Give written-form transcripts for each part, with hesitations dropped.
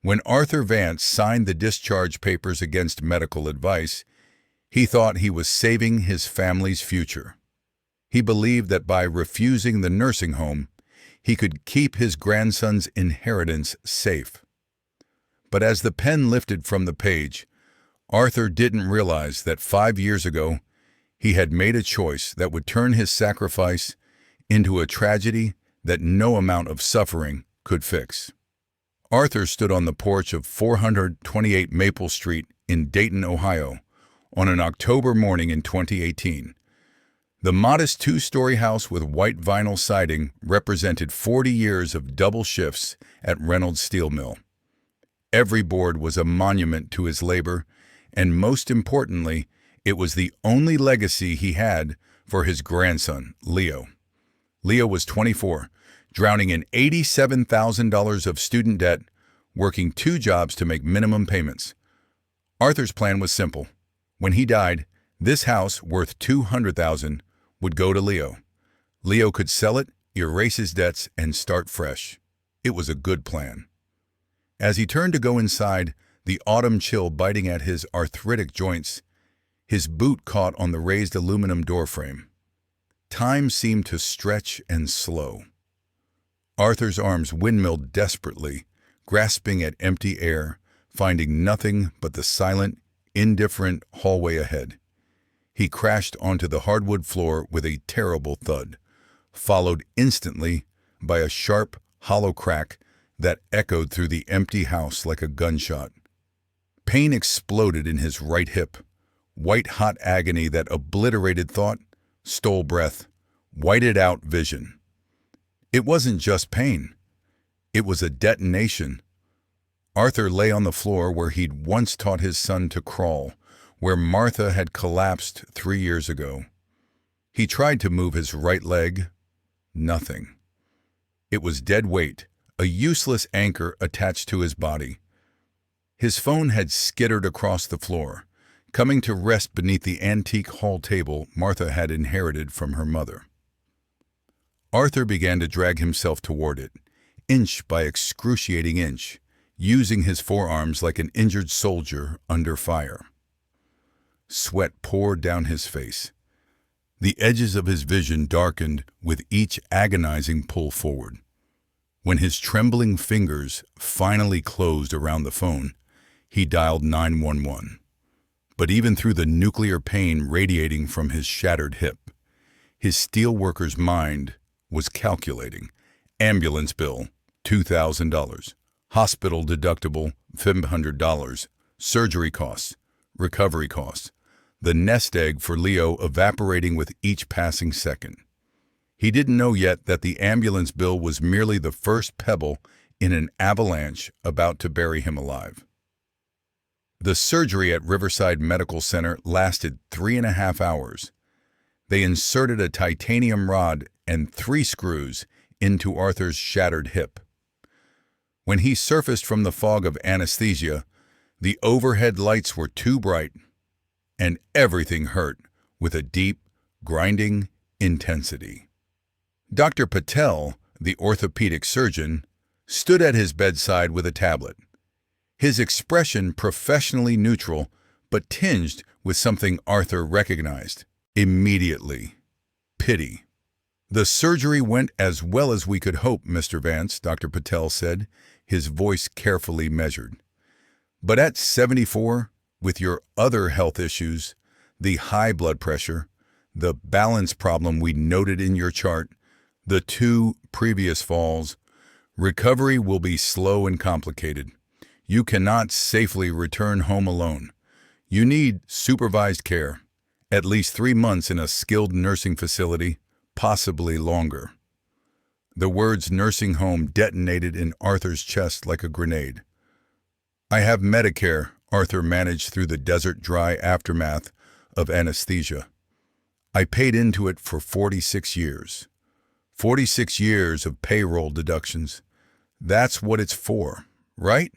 When Arthur Vance signed the discharge papers against medical advice, he thought he was saving his family's future. He believed that by refusing the nursing home, he could keep his grandson's inheritance safe. But as the pen lifted from the page, Arthur didn't realize that 5 years ago, he had made a choice that would turn his sacrifice into a tragedy that no amount of suffering could fix. Arthur stood on the porch of 428 Maple Street in Dayton, Ohio, on an October morning in 2018. The modest two-story house with white vinyl siding represented 40 years of double shifts at Reynolds Steel Mill. Every board was a monument to his labor, and most importantly, it was the only legacy he had for his grandson, Leo. Leo was 24, drowning in $87,000 of student debt, working 2 jobs to make minimum payments. Arthur's plan was simple. When he died, this house, worth $200,000, would go to Leo. Leo could sell it, erase his debts, and start fresh. It was a good plan. As he turned to go inside, the autumn chill biting at his arthritic joints, his boot caught on the raised aluminum doorframe. Time seemed to stretch and slow. Arthur's arms windmilled desperately, grasping at empty air, finding nothing but the silent, indifferent hallway ahead. He crashed onto the hardwood floor with a terrible thud, followed instantly by a sharp, hollow crack that echoed through the empty house like a gunshot. Pain exploded in his right hip, white-hot agony that obliterated thought, stole breath, whited out vision. It wasn't just pain. It was a detonation. Arthur lay on the floor where he'd once taught his son to crawl, where Martha had collapsed 3 years ago. He tried to move his right leg. Nothing. It was dead weight, a useless anchor attached to his body. His phone had skittered across the floor, coming to rest beneath the antique hall table Martha had inherited from her mother. Arthur began to drag himself toward it, inch by excruciating inch, using his forearms like an injured soldier under fire. Sweat poured down his face. The edges of his vision darkened with each agonizing pull forward. When his trembling fingers finally closed around the phone, he dialed 911. But even through the nuclear pain radiating from his shattered hip, his steelworker's mind was calculating. Ambulance bill, $2,000. Hospital deductible, $500. Surgery costs, recovery costs. The nest egg for Leo evaporating with each passing second. He didn't know yet that the ambulance bill was merely the first pebble in an avalanche about to bury him alive. The surgery at Riverside Medical Center lasted 3.5 hours. They inserted a titanium rod and 3 screws into Arthur's shattered hip. When he surfaced from the fog of anesthesia, the overhead lights were too bright, and everything hurt with a deep, grinding intensity. Dr. Patel, the orthopedic surgeon, stood at his bedside with a tablet, his expression professionally neutral but tinged with something Arthur recognized immediately: pity. "The surgery went as well as we could hope, Mr. Vance," Dr. Patel said, his voice carefully measured. "But at 74, with your other health issues, the high blood pressure, the balance problem we noted in your chart, the 2 previous falls, recovery will be slow and complicated. You cannot safely return home alone. You need supervised care, at least 3 months in a skilled nursing facility, possibly longer." The words nursing home detonated in Arthur's chest like a grenade. "I have Medicare," Arthur managed through the desert-dry aftermath of anesthesia. "I paid into it for 46 years. 46 years of payroll deductions. That's what it's for, right?"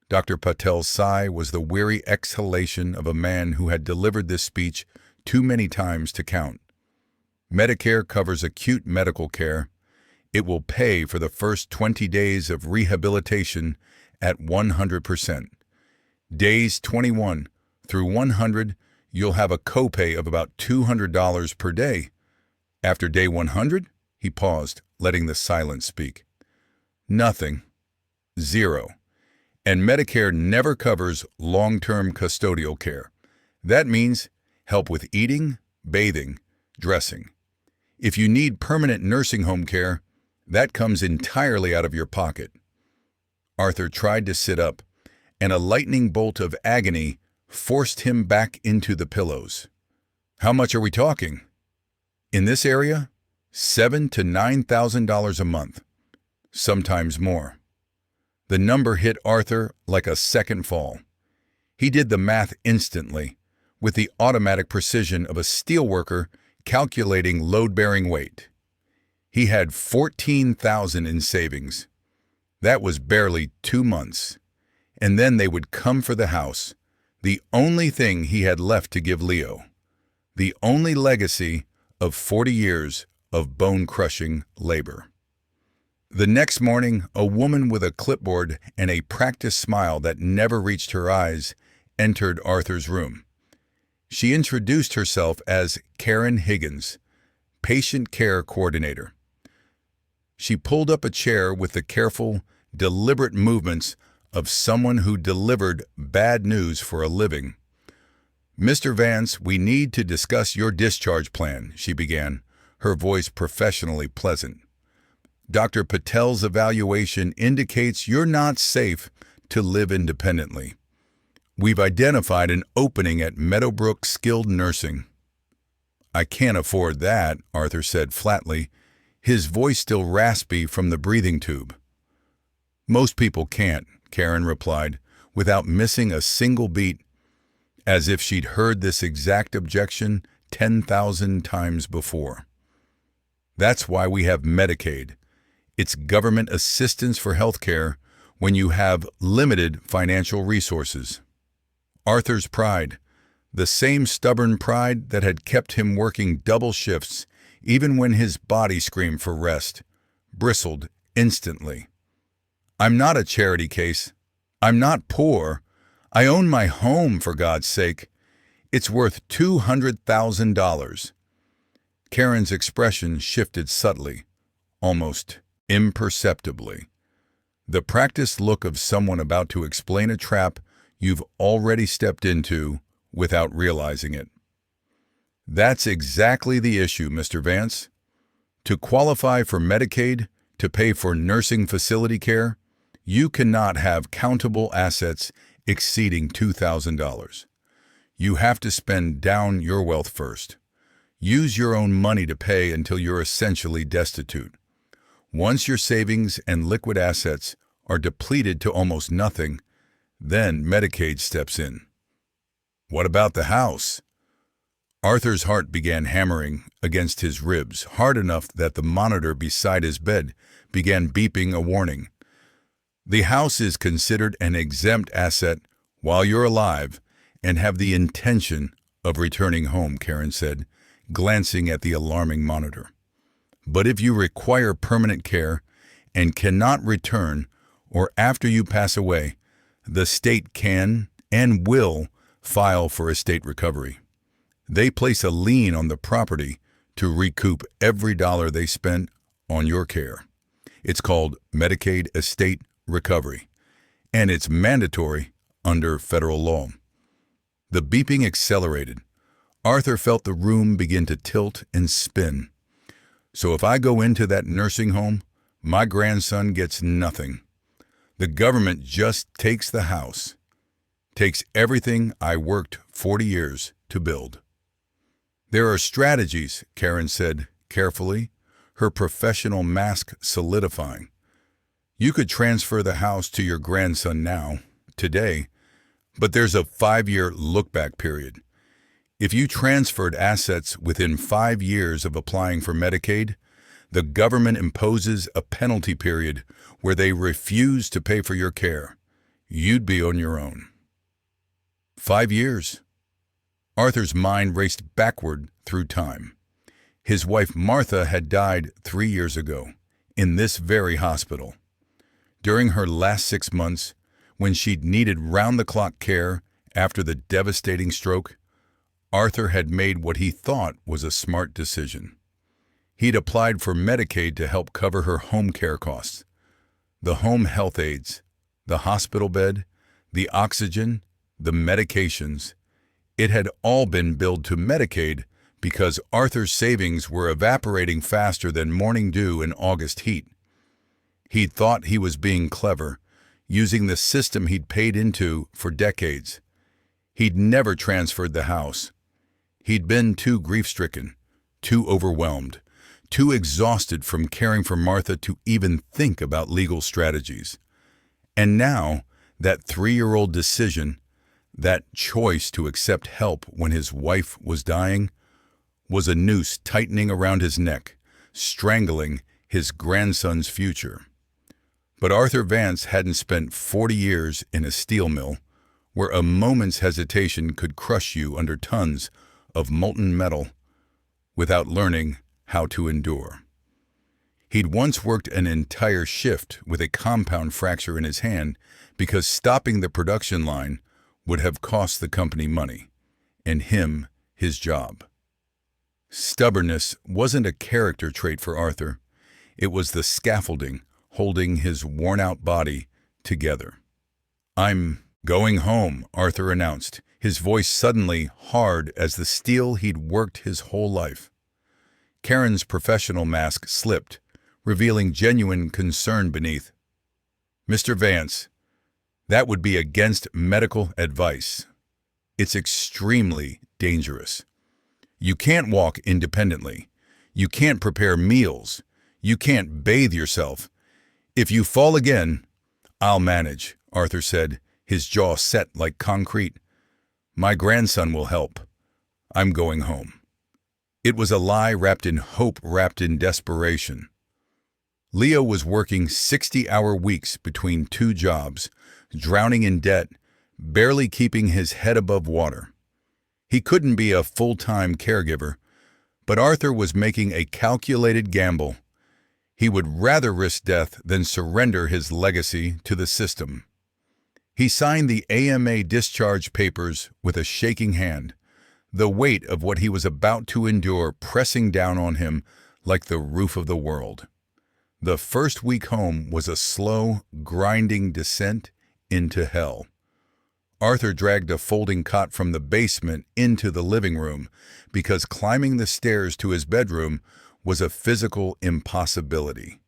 Dr. Patel's sigh was the weary exhalation of a man who had delivered this speech too many times to count. Medicare covers acute medical care. It will pay for the first 20 days of rehabilitation at 100%. Days 21 through 100, you'll have a copay of about $200 per day. After day 100, he paused, letting the silence speak. Nothing. Zero. And Medicare never covers long-term custodial care. That means help with eating, bathing, dressing. If you need permanent nursing home care, that comes entirely out of your pocket. Arthur tried to sit up, and a lightning bolt of agony forced him back into the pillows. How much are we talking? In this area, $7,000 to $9,000 a month, sometimes more. The number hit Arthur like a second fall. He did the math instantly, with the automatic precision of a steelworker calculating load-bearing weight. He had $14,000 in savings. That was barely 2 months. And then they would come for the house, the only thing he had left to give Leo, the only legacy of 40 years of bone-crushing labor. The next morning, a woman with a clipboard and a practiced smile that never reached her eyes entered Arthur's room. She introduced herself as Karen Higgins, patient care coordinator. She pulled up a chair with the careful, deliberate movements of someone who delivered bad news for a living. "Mr. Vance, we need to discuss your discharge plan," she began, her voice professionally pleasant. "Dr. Patel's evaluation indicates you're not safe to live independently. We've identified an opening at Meadowbrook Skilled Nursing." "I can't afford that," Arthur said flatly, his voice still raspy from the breathing tube. "Most people can't," Karen replied, without missing a single beat, as if she'd heard this exact objection 10,000 times before. "That's why we have Medicaid. It's government assistance for health care when you have limited financial resources." Arthur's pride, the same stubborn pride that had kept him working double shifts even when his body screamed for rest, bristled instantly. "I'm not a charity case. I'm not poor. I own my home, for God's sake. It's worth $200,000. Karen's expression shifted subtly, almost imperceptibly. The practiced look of someone about to explain a trap you've already stepped into without realizing it. "That's exactly the issue, Mr. Vance. To qualify for Medicaid, to pay for nursing facility care, you cannot have countable assets exceeding $2,000. You have to spend down your wealth first. Use your own money to pay until you're essentially destitute. Once your savings and liquid assets are depleted to almost nothing, then Medicaid steps in." "What about the house?" Arthur's heart began hammering against his ribs, hard enough that the monitor beside his bed began beeping a warning. "The house is considered an exempt asset while you're alive and have the intention of returning home," Karen said, glancing at the alarming monitor. "But if you require permanent care and cannot return, or after you pass away, the state can and will file for estate recovery. They place a lien on the property to recoup every dollar they spent on your care. It's called Medicaid Estate Recovery, and it's mandatory under federal law." The beeping accelerated. Arthur felt the room begin to tilt and spin. "So if I go into that nursing home, my grandson gets nothing. The government just takes the house, takes everything I worked 40 years to build." "There are strategies," Karen said carefully, her professional mask solidifying. "You could transfer the house to your grandson now, today, but there's a 5-year look-back period. If you transferred assets within 5 years of applying for Medicaid, the government imposes a penalty period where they refuse to pay for your care. You'd be on your own." 5 years. Arthur's mind raced backward through time. His wife Martha had died 3 years ago, in this very hospital. During her last 6 months, When she'd needed round-the-clock care after the devastating stroke, Arthur had made what he thought was a smart decision. He'd applied for Medicaid to help cover her home care costs. The home health aides, the hospital bed, the oxygen, the medications. It had all been billed to Medicaid because Arthur's savings were evaporating faster than morning dew in August heat. He'd thought he was being clever, using the system he'd paid into for decades. He'd never transferred the house. He'd been too grief-stricken, too overwhelmed, too exhausted from caring for Martha to even think about legal strategies. And now, that 3-year-old decision, that choice to accept help when his wife was dying, was a noose tightening around his neck, strangling his grandson's future. But Arthur Vance hadn't spent 40 years in a steel mill, where a moment's hesitation could crush you under tons of molten metal, without learning how to endure. He'd once worked an entire shift with a compound fracture in his hand because stopping the production line would have cost the company money, and him his job. Stubbornness wasn't a character trait for Arthur. It was the scaffolding holding his worn-out body together. "I'm going home," Arthur announced, his voice suddenly hard as the steel he'd worked his whole life. Karen's professional mask slipped, revealing genuine concern beneath. "Mr. Vance, that would be against medical advice. It's extremely dangerous. You can't walk independently. You can't prepare meals. You can't bathe yourself. If you fall again, I'll manage," Arthur said, his jaw set like concrete. "My grandson will help. I'm going home." It was a lie wrapped in hope, wrapped in desperation. Leo was working 60-hour weeks between 2 jobs, drowning in debt, barely keeping his head above water. He couldn't be a full-time caregiver, but Arthur was making a calculated gamble. He would rather risk death than surrender his legacy to the system. He signed the AMA discharge papers with a shaking hand, the weight of what he was about to endure pressing down on him like the roof of the world. The first week home was a slow, grinding descent into hell. Arthur dragged a folding cot from the basement into the living room because climbing the stairs to his bedroom was a physical impossibility.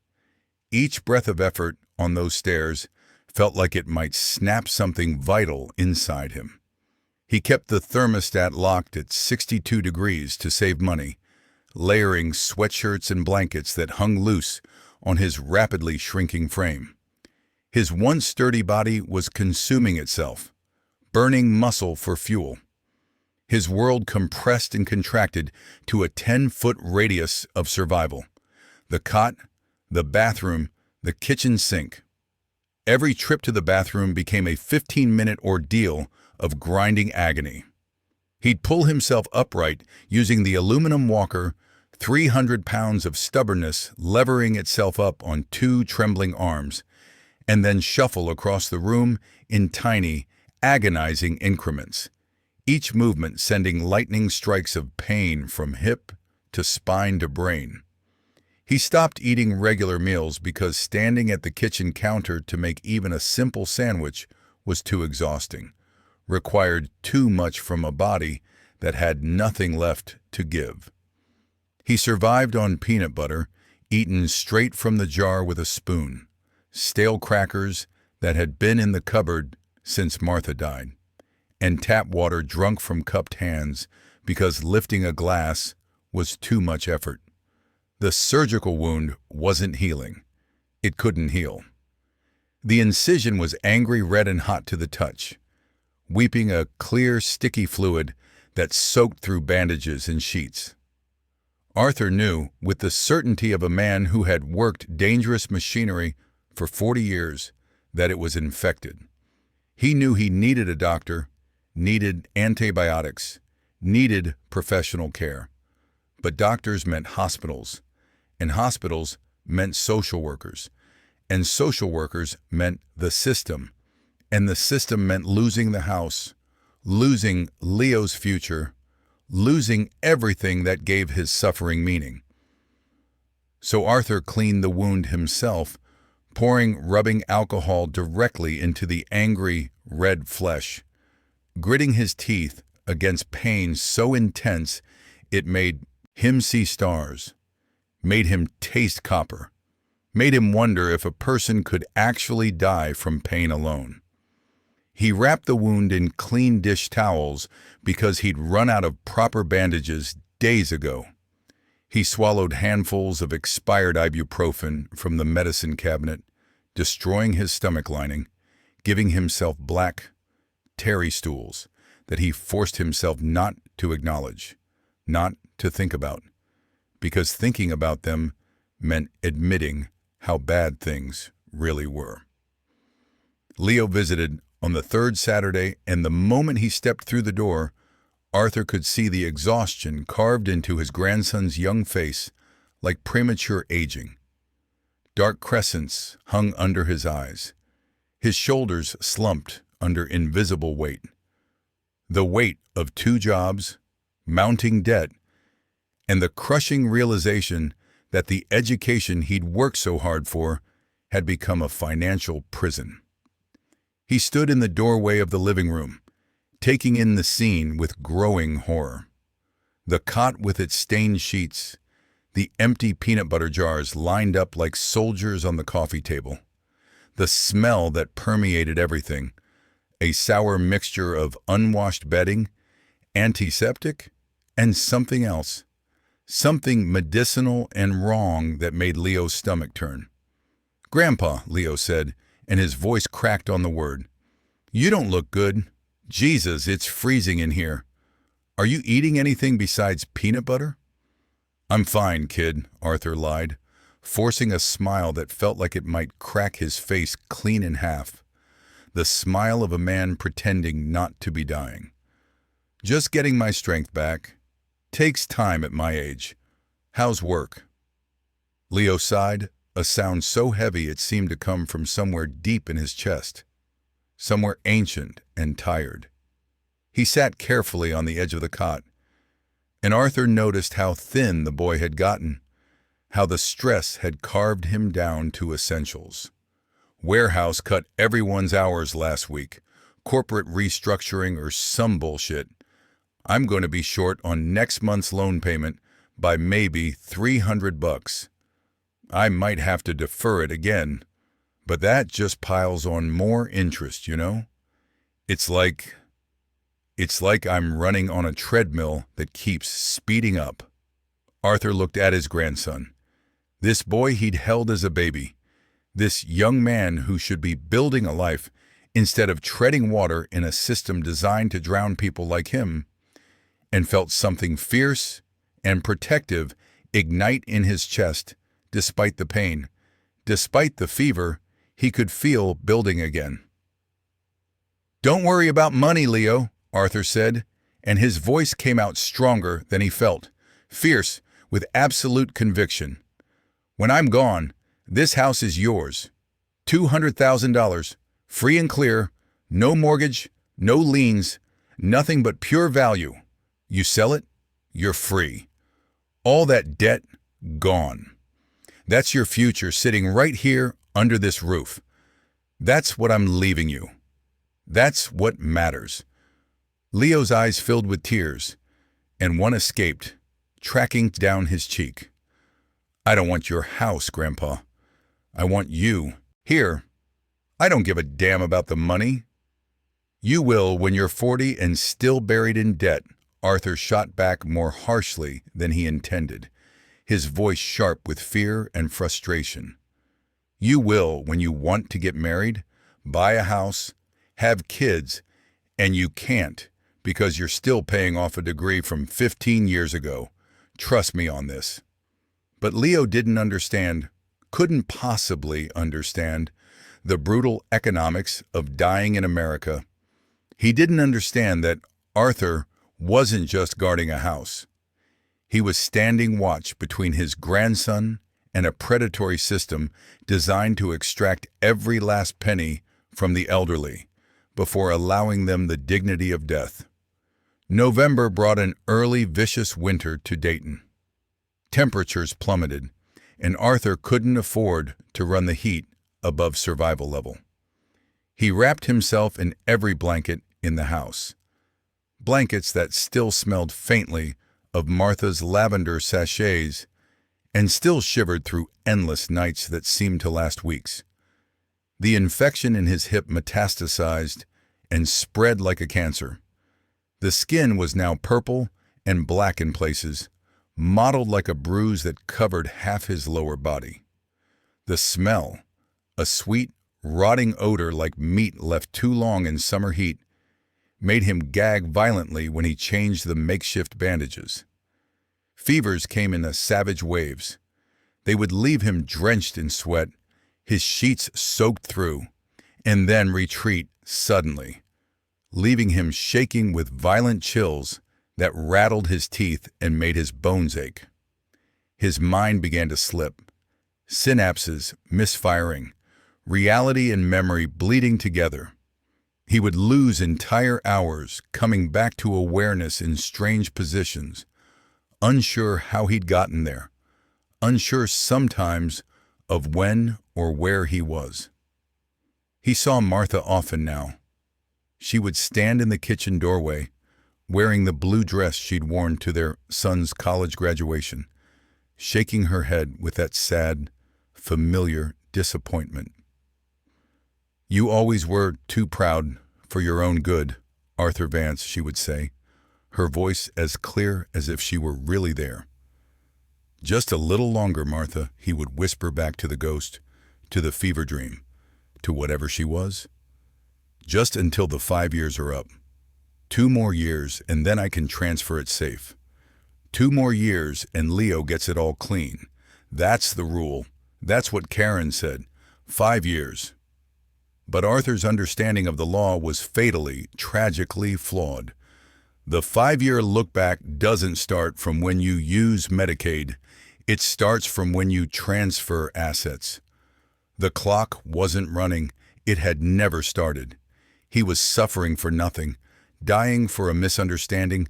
Each breath of effort on those stairs felt like it might snap something vital inside him. He kept the thermostat locked at 62 degrees to save money, layering sweatshirts and blankets that hung loose on his rapidly shrinking frame. His once sturdy body was consuming itself, burning muscle for fuel. His world compressed and contracted to a 10-foot radius of survival. The cot, the bathroom, the kitchen sink. Every trip to the bathroom became a 15-minute ordeal of grinding agony. He'd pull himself upright using the aluminum walker, 300 pounds of stubbornness levering itself up on 2 trembling arms, and then shuffle across the room in tiny, agonizing increments, each movement sending lightning strikes of pain from hip to spine to brain. He stopped eating regular meals because standing at the kitchen counter to make even a simple sandwich was too exhausting, required too much from a body that had nothing left to give. He survived on peanut butter, eaten straight from the jar with a spoon, stale crackers that had been in the cupboard since Martha died, and tap water drunk from cupped hands because lifting a glass was too much effort. The surgical wound wasn't healing. It couldn't heal. The incision was angry red and hot to the touch, weeping a clear, sticky fluid that soaked through bandages and sheets. Arthur knew, with the certainty of a man who had worked dangerous machinery for 40 years, that it was infected. He knew he needed a doctor, needed antibiotics, needed professional care. But doctors meant hospitals, and hospitals meant social workers, and social workers meant the system, And the system meant losing the house, losing Leo's future, losing everything that gave his suffering meaning. So Arthur cleaned the wound himself, pouring rubbing alcohol directly into the angry, red flesh, gritting his teeth against pain so intense it made him see stars, made him taste copper, made him wonder if a person could actually die from pain alone. He wrapped the wound in clean dish towels because he'd run out of proper bandages days ago. He swallowed handfuls of expired ibuprofen from the medicine cabinet, destroying his stomach lining, giving himself black terry stools that he forced himself not to acknowledge, not to think about, because thinking about them meant admitting how bad things really were. Leo visited on the third Saturday, and the moment he stepped through the door, Arthur could see the exhaustion carved into his grandson's young face like premature aging. Dark crescents hung under his eyes. His shoulders slumped under invisible weight. The weight of 2 jobs, mounting debt, and the crushing realization that the education he'd worked so hard for had become a financial prison. He stood in the doorway of the living room, taking in the scene with growing horror. The cot with its stained sheets, the empty peanut butter jars lined up like soldiers on the coffee table, the smell that permeated everything, a sour mixture of unwashed bedding, antiseptic, and something else, something medicinal and wrong that made Leo's stomach turn. "Grandpa," Leo said, and his voice cracked on the word. "You don't look good. Jesus, it's freezing in here. Are you eating anything besides peanut butter?" "I'm fine, kid," Arthur lied, forcing a smile that felt like it might crack his face clean in half. The smile of a man pretending not to be dying. "Just getting my strength back. Takes time at my age. How's work?" Leo sighed, a sound so heavy it seemed to come from somewhere deep in his chest, somewhere ancient and tired. He sat carefully on the edge of the cot, and Arthur noticed how thin the boy had gotten, how the stress had carved him down to essentials. Warehouse cut everyone's hours last week, corporate restructuring or some bullshit. I'm going to be short on next month's loan payment by maybe $300. I might have to defer it again, but that just piles on more interest, you know? It's like I'm running on a treadmill that keeps speeding up. Arthur looked at his grandson, this boy he'd held as a baby, this young man who should be building a life instead of treading water in a system designed to drown people like him, and felt something fierce and protective ignite in his chest. Despite the pain, despite the fever, he could feel building again. "Don't worry about money, Leo," Arthur said, and his voice came out stronger than he felt, fierce with absolute conviction. "When I'm gone, this house is yours. $200,000, free and clear, no mortgage, no liens, nothing but pure value. You sell it, you're free. All that debt, gone. That's your future sitting right here under this roof. That's what I'm leaving you. That's what matters." Leo's eyes filled with tears, and one escaped, tracking down his cheek. "I don't want your house, Grandpa. I want you. Here. I don't give a damn about the money." "You will when you're 40 and still buried in debt," Arthur shot back more harshly than he intended, his voice sharp with fear and frustration. "You will when you want to get married, buy a house, have kids, and you can't because you're still paying off a degree from 15 years ago. Trust me on this." But Leo didn't understand, couldn't possibly understand, the brutal economics of dying in America. He didn't understand that Arthur wasn't just guarding a house. He was standing watch between his grandson and a predatory system designed to extract every last penny from the elderly, before allowing them the dignity of death. November brought an early, vicious winter to Dayton. Temperatures plummeted, and Arthur couldn't afford to run the heat above survival level. He wrapped himself in every blanket in the house. Blankets that still smelled faintly of Martha's lavender sachets and still shivered through endless nights that seemed to last weeks. The infection in his hip metastasized and spread like a cancer. The skin was now purple and black in places, mottled like a bruise that covered half his lower body. The smell, a sweet, rotting odor like meat left too long in summer heat, made him gag violently when he changed the makeshift bandages. Fevers came in savage waves. They would leave him drenched in sweat, his sheets soaked through, and then retreat suddenly, leaving him shaking with violent chills that rattled his teeth and made his bones ache. His mind began to slip, synapses misfiring, reality and memory bleeding together. He would lose entire hours coming back to awareness in strange positions, unsure how he'd gotten there, unsure sometimes of when or where he was. He saw Martha often now. She would stand in the kitchen doorway, wearing the blue dress she'd worn to their son's college graduation, shaking her head with that sad, familiar disappointment. "You always were too proud for your own good, Arthur Vance," she would say, her voice as clear as if she were really there. "Just a little longer, Martha," he would whisper back to the ghost, to the fever dream, to whatever she was. "Just until the 5 years are up. 2 more years, and then I can transfer it safe. 2 more years, and Leo gets it all clean. That's the rule. That's what Karen said. 5 years. But Arthur's understanding of the law was fatally, tragically flawed. The 5-year look-back doesn't start from when you use Medicaid. It starts from when you transfer assets. The clock wasn't running. It had never started. He was suffering for nothing, dying for a misunderstanding,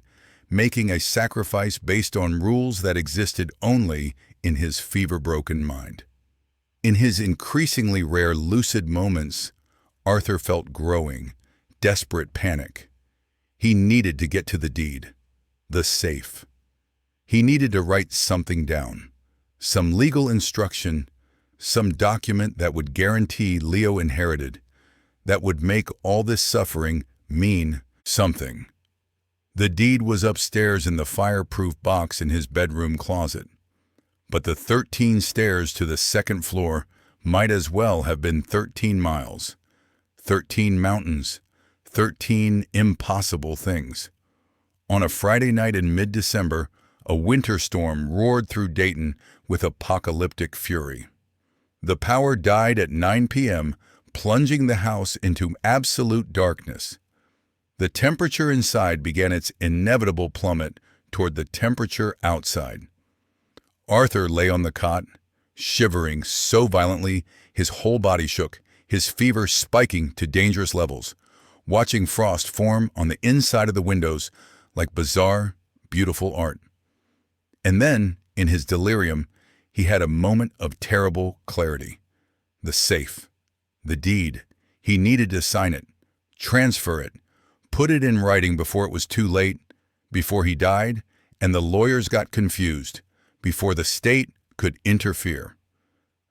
making a sacrifice based on rules that existed only in his fever-broken mind. In his increasingly rare lucid moments, Arthur felt growing, desperate panic. He needed to get to the deed, the safe. He needed to write something down, some legal instruction, some document that would guarantee Leo inherited, that would make all this suffering mean something. The deed was upstairs in the fireproof box in his bedroom closet. But the 13 stairs to the second floor might as well have been 13 miles. 13 mountains, 13 impossible things. On a Friday night in mid-December, a winter storm roared through Dayton with apocalyptic fury. The power died at 9 p.m., plunging the house into absolute darkness. The temperature inside began its inevitable plummet toward the temperature outside. Arthur lay on the cot, shivering so violently his whole body shook, his fever spiking to dangerous levels, watching frost form on the inside of the windows like bizarre, beautiful art. And then, in his delirium, he had a moment of terrible clarity. The safe, the deed. He needed to sign it, transfer it, put it in writing before it was too late, before he died, and the lawyers got confused, before the state could interfere.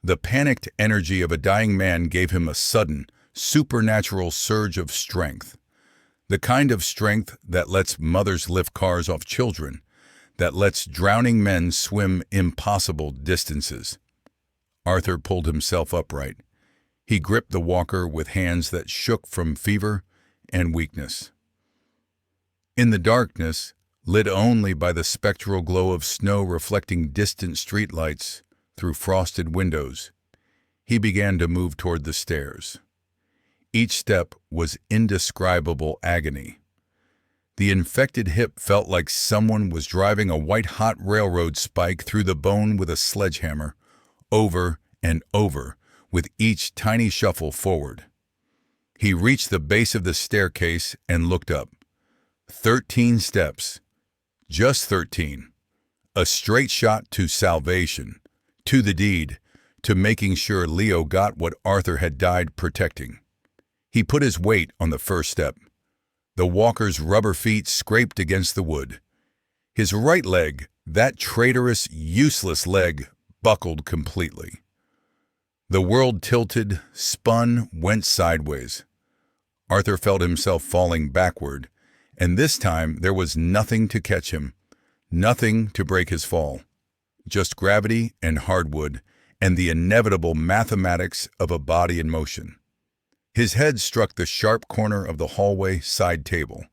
The panicked energy of a dying man gave him a sudden, supernatural surge of strength. The kind of strength that lets mothers lift cars off children, that lets drowning men swim impossible distances. Arthur pulled himself upright. He gripped the walker with hands that shook from fever and weakness. In the darkness, lit only by the spectral glow of snow reflecting distant streetlights through frosted windows, he began to move toward the stairs. Each step was indescribable agony. The infected hip felt like someone was driving a white-hot railroad spike through the bone with a sledgehammer, over and over, with each tiny shuffle forward. He reached the base of the staircase and looked up. 13 steps. Just 13. A straight shot to salvation, to the deed, to making sure Leo got what Arthur had died protecting. He put his weight on the first step. The walker's rubber feet scraped against the wood. His right leg, that traitorous, useless leg, buckled completely. The world tilted, spun, went sideways. Arthur felt himself falling backward, and this time there was nothing to catch him, nothing to break his fall. Just gravity and hardwood and the inevitable mathematics of a body in motion. His head struck the sharp corner of the hallway side table,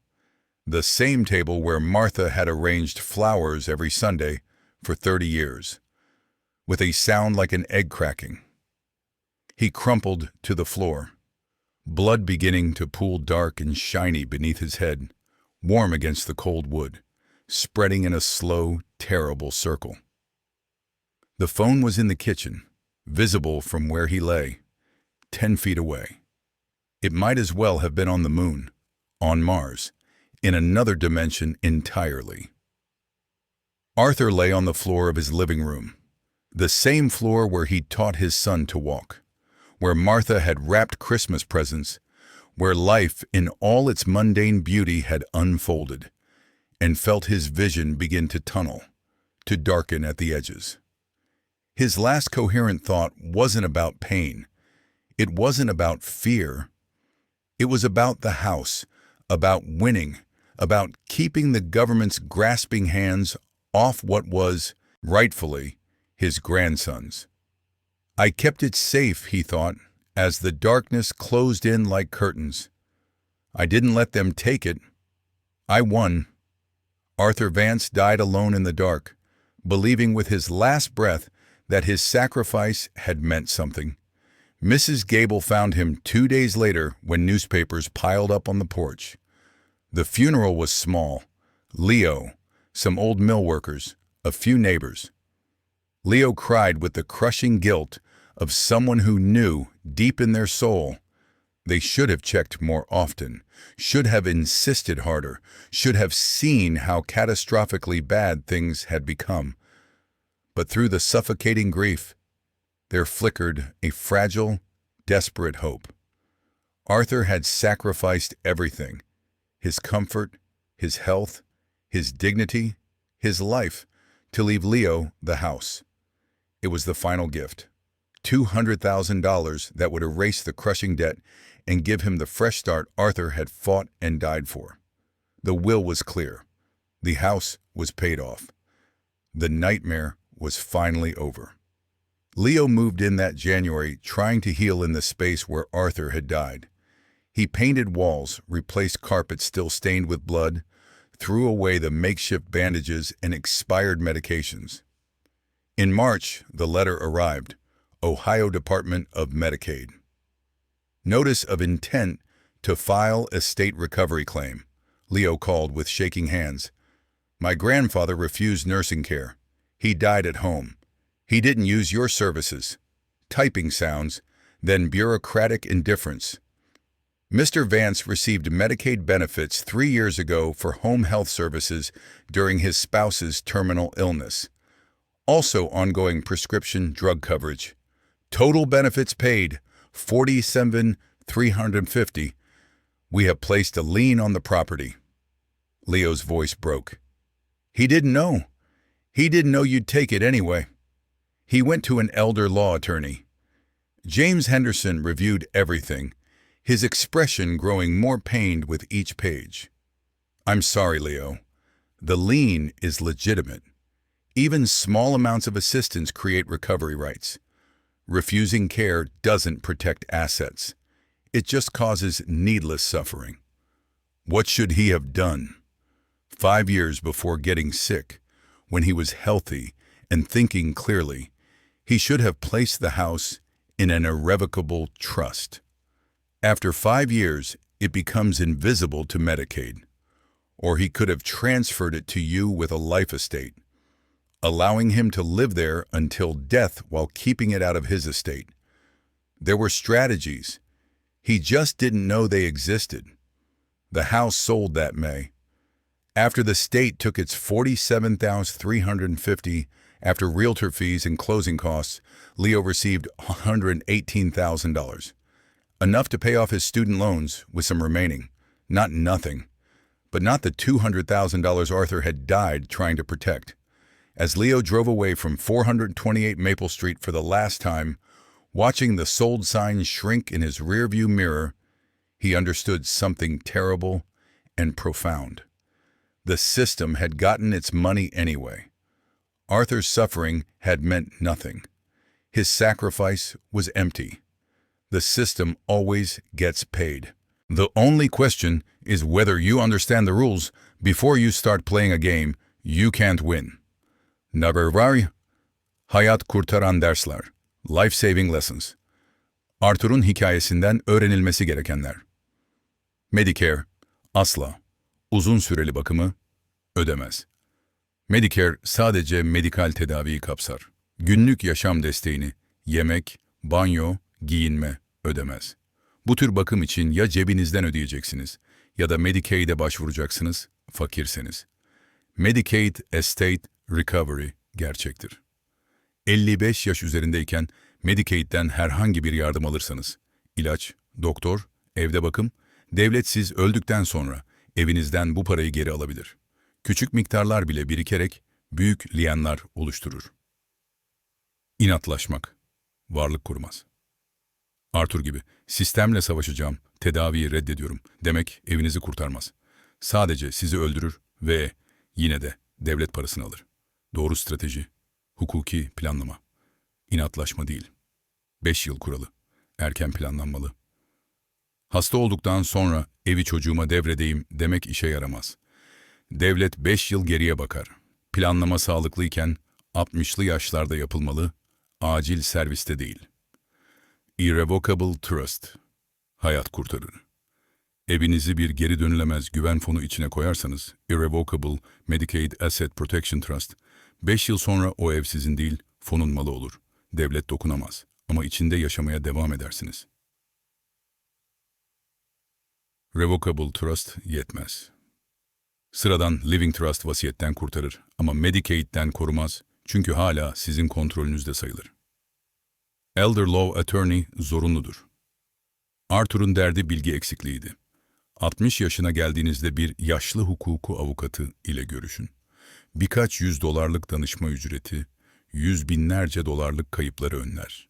the same table where Martha had arranged flowers every Sunday for 30 years, with a sound like an egg cracking. He crumpled to the floor, blood beginning to pool dark and shiny beneath his head, warm against the cold wood, spreading in a slow, terrible circle. The phone was in the kitchen, visible from where he lay, 10 feet away. It might as well have been on the moon, on Mars, in another dimension entirely. Arthur lay on the floor of his living room, the same floor where he'd taught his son to walk, where Martha had wrapped Christmas presents, where life in all its mundane beauty had unfolded, and felt his vision begin to tunnel, to darken at the edges. His last coherent thought wasn't about pain. It wasn't about fear. It was about the house, about winning, about keeping the government's grasping hands off what was, rightfully, his grandson's. I kept it safe, he thought, as the darkness closed in like curtains. I didn't let them take it. I won. Arthur Vance died alone in the dark, believing with his last breath that his sacrifice had meant something. Mrs. Gable found him 2 days later when newspapers piled up on the porch. The funeral was small. Leo, some old mill workers, a few neighbors. Leo cried with the crushing guilt of someone who knew, deep in their soul, they should have checked more often, should have insisted harder, should have seen how catastrophically bad things had become. But through the suffocating grief, there flickered a fragile, desperate hope. Arthur had sacrificed everything, his comfort, his health, his dignity, his life, to leave Leo the house. It was the final gift, $200,000 that would erase the crushing debt and give him the fresh start Arthur had fought and died for. The will was clear. The house was paid off. The nightmare was finally over. Leo moved in that January, trying to heal in the space where Arthur had died. He painted walls, replaced carpets still stained with blood, threw away the makeshift bandages and expired medications. In March, the letter arrived, Ohio Department of Medicaid. Notice of intent to file estate recovery claim, Leo called with shaking hands. My grandfather refused nursing care. He died at home. He didn't use your services. Typing sounds, then bureaucratic indifference. Mr. Vance received Medicaid benefits 3 years ago for home health services during his spouse's terminal illness. Also ongoing prescription drug coverage. Total benefits paid, $47,350. We have placed a lien on the property. Leo's voice broke. He didn't know. He didn't know you'd take it anyway. He went to an elder law attorney. James Henderson reviewed everything, his expression growing more pained with each page. I'm sorry, Leo. The lien is legitimate. Even small amounts of assistance create recovery rights. Refusing care doesn't protect assets. It just causes needless suffering. What should he have done? 5 years before getting sick, when he was healthy and thinking clearly, he should have placed the house in an irrevocable trust. After 5 years, it becomes invisible to Medicaid. Or he could have transferred it to you with a life estate, allowing him to live there until death while keeping it out of his estate. There were strategies. He just didn't know they existed. The house sold that May. After the state took its $47,350 after realtor fees and closing costs, Leo received $118,000. Enough to pay off his student loans with some remaining. Not nothing, but not the $200,000 Arthur had died trying to protect. As Leo drove away from 428 Maple Street for the last time, watching the sold sign shrink in his rearview mirror, he understood something terrible and profound. The system had gotten its money anyway. Arthur's suffering had meant nothing. His sacrifice was empty. The system always gets paid. The only question is whether you understand the rules before you start playing a game you can't win. Naber var? Hayat kurtaran dersler. Life-saving lessons. Arthur'un hikayesinden öğrenilmesi gerekenler. Medicare asla uzun süreli bakımı ödemez. Medicare sadece medikal tedaviyi kapsar. Günlük yaşam desteğini, yemek, banyo, giyinme ödemez. Bu tür bakım için ya cebinizden ödeyeceksiniz ya da Medicaid'e başvuracaksınız, fakirseniz. Medicaid Estate Recovery gerçektir. 55 yaş üzerindeyken Medicaid'den herhangi bir yardım alırsanız, ilaç, doktor, evde bakım, devlet siz öldükten sonra evinizden bu parayı geri alabilir. Küçük miktarlar bile birikerek büyük liyanlar oluşturur. İnatlaşmak, varlık kurmaz. Arthur gibi, sistemle savaşacağım, tedaviyi reddediyorum demek evinizi kurtarmaz. Sadece sizi öldürür ve yine de devlet parasını alır. Doğru strateji, hukuki planlama, inatlaşma değil. 5 yıl kuralı, erken planlanmalı. Hasta olduktan sonra evi çocuğuma devredeyim demek işe yaramaz. Devlet 5 yıl geriye bakar. Planlama sağlıklıyken 60'lı yaşlarda yapılmalı, acil serviste değil. Irrevocable Trust, hayat kurtarır. Evinizi bir geri dönülemez güven fonu içine koyarsanız, Irrevocable Medicaid Asset Protection Trust, 5 yıl sonra o ev sizin değil, fonun malı olur. Devlet dokunamaz ama içinde yaşamaya devam edersiniz. Revocable Trust yetmez. Sıradan Living Trust vasiyetten kurtarır ama Medicaid'den korumaz çünkü hala sizin kontrolünüzde sayılır. Elder Law Attorney zorunludur. Arthur'un derdi bilgi eksikliğiydi. 60 yaşına geldiğinizde bir yaşlı hukuku avukatı ile görüşün. Birkaç $100'lık danışma ücreti, yüz binlerce dolarlık kayıpları önler.